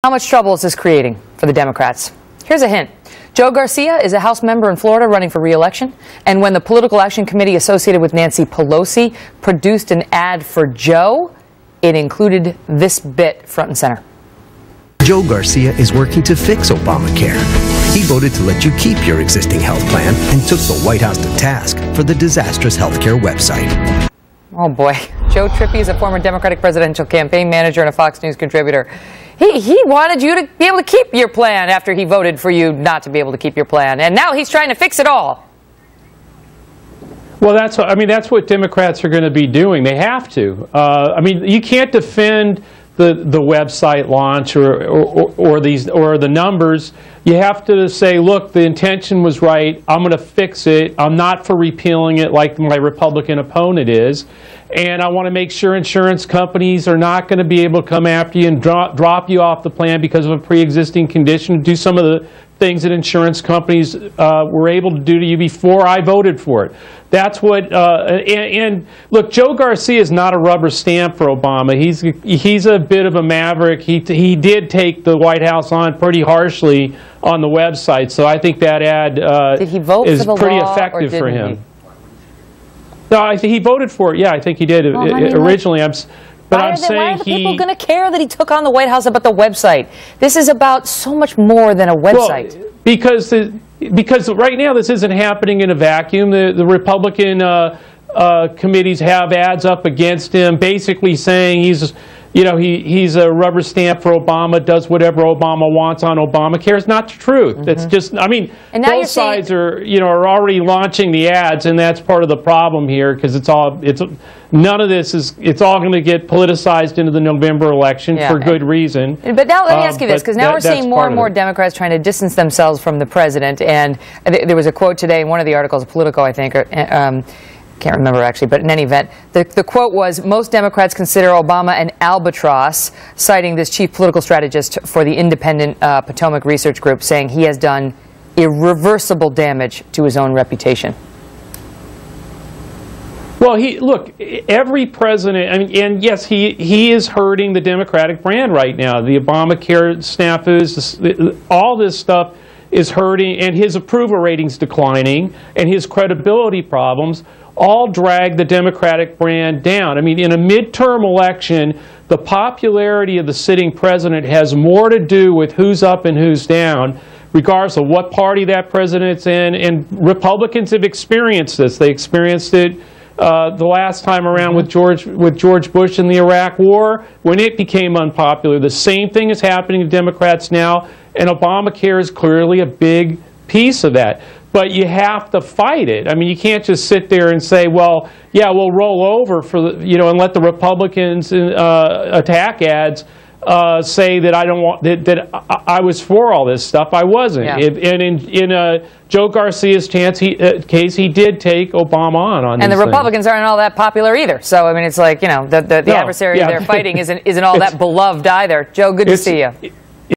How much trouble is this creating for the Democrats? Here's a hint. Joe Garcia is a House member in Florida running for re-election, and when the Political Action Committee associated with Nancy Pelosi produced an ad for Joe, it included this bit front and center. Joe Garcia is working to fix Obamacare. He voted to let you keep your existing health plan and took the White House to task for the disastrous healthcare website. Oh boy. Joe Trippi is a former Democratic presidential campaign manager and a Fox News contributor. He wanted you to be able to keep your plan after he voted for you not to be able to keep your plan. And now he's trying to fix it all. Well, that's what Democrats are going to be doing. They have to. You can't defend the website launch or the numbers. You have to say, look, the intention was right. I'm going to fix it. I'm not for repealing it like my Republican opponent is. And I want to make sure insurance companies are not going to be able to come after you and drop you off the plan because of a pre-existing condition, do some of the things that insurance companies were able to do to you before I voted for it. That's what, and look, Joe Garcia is not a rubber stamp for Obama. He's a bit of a maverick. He did take the White House on pretty harshly on the website, so I think that ad did he vote is for the pretty law, effective or for him. He? No, I think he voted for it. Yeah, I think he did originally. But I'm saying why are the people going to care that he took on the White House about the website? This is about so much more than a website. Well, because right now this isn't happening in a vacuum. The Republican committees have ads up against him, basically saying he's a rubber stamp for Obama, does whatever Obama wants on Obamacare. It's not the truth. That's just, and now both sides are already launching the ads, and that's part of the problem here, because none of this it's all going to get politicized into the November election for good reason. But now let me ask you this, because now we're seeing more and more Democrats trying to distance themselves from the president, and there was a quote today in one of the articles, Politico, I think, can't remember actually, but in any event, the quote was, most Democrats consider Obama an albatross, citing this chief political strategist for the independent Potomac Research Group, saying he has done irreversible damage to his own reputation. Well, look, every president, and yes, he is hurting the Democratic brand right now. The Obamacare snafus, all this stuff is hurting, and his approval ratings declining, and his credibility problems all drag the Democratic brand down. In a midterm election, the popularity of the sitting president has more to do with who's up and who's down, regardless of what party that president's in. And Republicans have experienced this. They experienced it the last time around with George Bush in the Iraq War, when it became unpopular. The same thing is happening to Democrats now, and Obamacare is clearly a big piece of that. But you have to fight it. You can't just sit there and say, well, yeah, we'll roll over and let the Republicans attack ads say that I don't want that I was for all this stuff. I wasn't. Yeah. And in Joe Garcia's case, he did take Obama on and the Republicans aren't all that popular either. So it's like the adversary they're fighting isn't all that beloved either. Joe, good to see you.